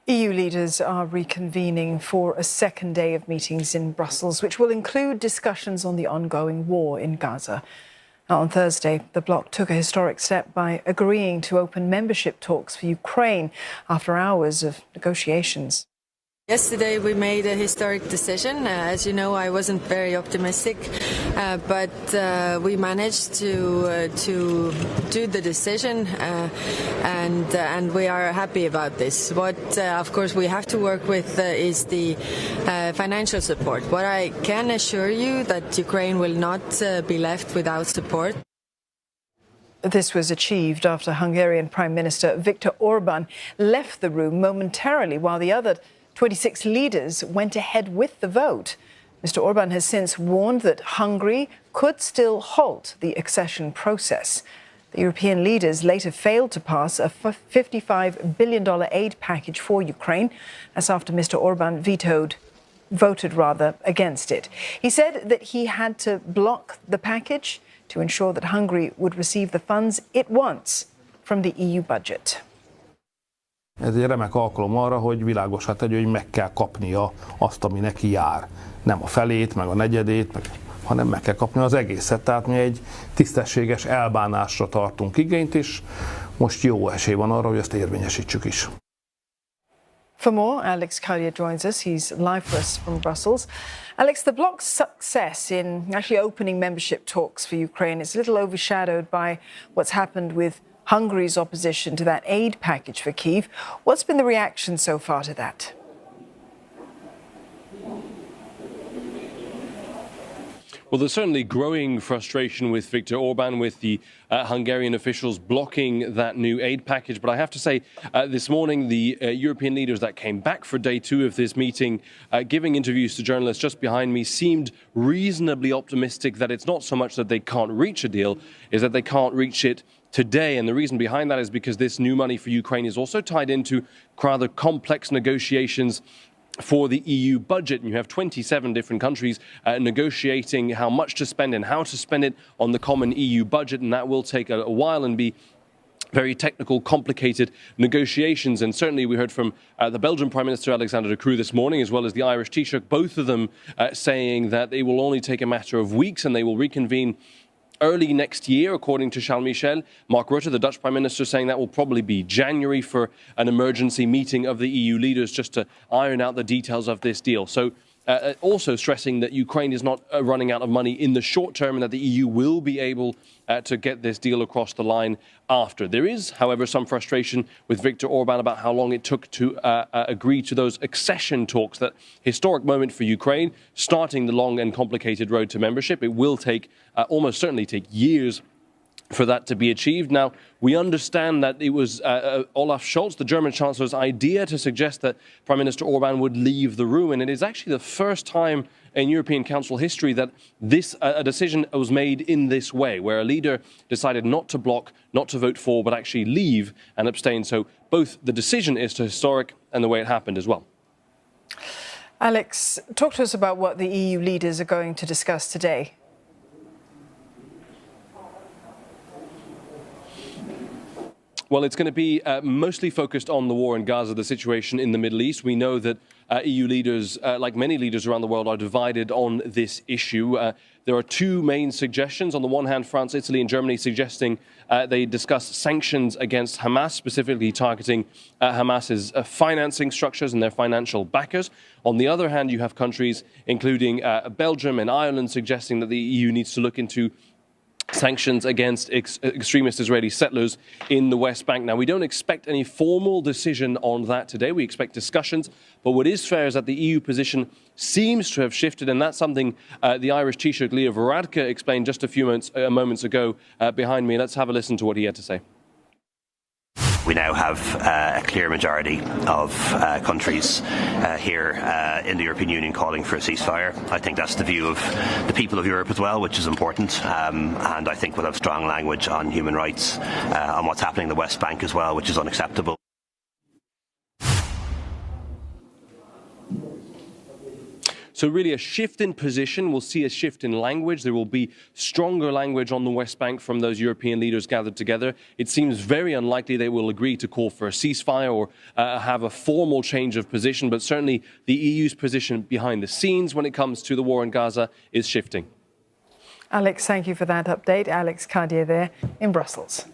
EU leaders are reconvening for a second day of meetings in Brussels, which will include discussions on the ongoing war in Gaza. Now, on Thursday, the bloc took a historic step by agreeing to open membership talks for Ukraine after hours of negotiations. Yesterday we made a historic decision. As you know, I wasn't very optimistic, but we managed to do the decision, and we are happy about this. What, of course, we have to work with is the financial support. What I can assure you that Ukraine will not be left without support. This was achieved after Hungarian Prime Minister Viktor Orban left the room momentarily while the other 26 leaders went ahead with the vote. Mr. Orban has since warned that Hungary could still halt the accession process. The European leaders later failed to pass a $55 billion aid package for Ukraine. That's after Mr. Orban voted against it. He said that he had to block the package to ensure that Hungary would receive the funds it wants from the EU budget. Ez egy remek alkalom arra, hogy világossá tegye, hogy meg kell kapnia azt, ami neki jár. Nem a felét, meg a negyedét, hanem meg kell kapnia az egészet. Tehát mi egy tisztességes elbánásra tartunk igényt, és most jó esély van arra, hogy ezt érvényesítsük is. For more, Alex Collier joins us. He's live for us from Brussels. Alex, the bloc's success in actually opening membership talks for Ukraine is a little overshadowed by what's happened with Hungary's opposition to that aid package for Kyiv. What's been the reaction so far to that? Well, there's certainly growing frustration with Viktor Orban, with the Hungarian officials blocking that new aid package. But I have to say, this morning, the European leaders that came back for day two of this meeting, giving interviews to journalists just behind me, seemed reasonably optimistic that it's not so much that they can't reach a deal, is that they can't reach it today. And the reason behind that is because this new money for Ukraine is also tied into rather complex negotiations for the EU budget. And you have 27 different countries negotiating how much to spend and how to spend it on the common EU budget. And that will take a while and be very technical, complicated negotiations. And certainly we heard from the Belgian Prime Minister Alexander De Croo this morning, as well as the Irish Taoiseach, both of them saying that it will only take a matter of weeks and they will reconvene early next year, according to Charles Michel. Mark Rutte, the Dutch Prime Minister, saying that will probably be January for an emergency meeting of the EU leaders just to iron out the details of this deal. So also stressing that Ukraine is not running out of money in the short term and that the EU will be able to get this deal across the line after. There is, however, some frustration with Viktor Orban about how long it took to agree to those accession talks, that historic moment for Ukraine, starting the long and complicated road to membership. It will take, almost certainly take years for that to be achieved. Now, we understand that it was Olaf Scholz, the German Chancellor's idea to suggest that Prime Minister Orban would leave the room. And it is actually the first time in European Council history that a decision was made in this way, where a leader decided not to block, not to vote for, but actually leave and abstain. So both the decision is historic and the way it happened as well. Alex, talk to us about what the EU leaders are going to discuss today. Well, it's going to be mostly focused on the war in Gaza, the situation in the Middle East. We know that EU leaders, like many leaders around the world, are divided on this issue. There are two main suggestions. On the one hand, France, Italy and Germany suggesting they discuss sanctions against Hamas, specifically targeting Hamas's financing structures and their financial backers. On the other hand, you have countries, including Belgium and Ireland, suggesting that the EU needs to look into sanctions against extremist Israeli settlers in the West Bank. Now, we don't expect any formal decision on that today. We expect discussions. But what is fair is that the EU position seems to have shifted, and that's something the Irish Taoiseach Leo Varadkar explained just a few moments ago behind me. Let's have a listen to what he had to say. We now have a clear majority of countries here in the European Union calling for a ceasefire. I think that's the view of the people of Europe as well, which is important. And I think we'll have strong language on human rights, on what's happening in the West Bank as well, which is unacceptable. So really a shift in position. We'll see a shift in language. There will be stronger language on the West Bank from those European leaders gathered together. It seems very unlikely they will agree to call for a ceasefire or have a formal change of position, but certainly the EU's position behind the scenes when it comes to the war in Gaza is shifting. Alex, thank you for that update. Alex Cardier there in Brussels.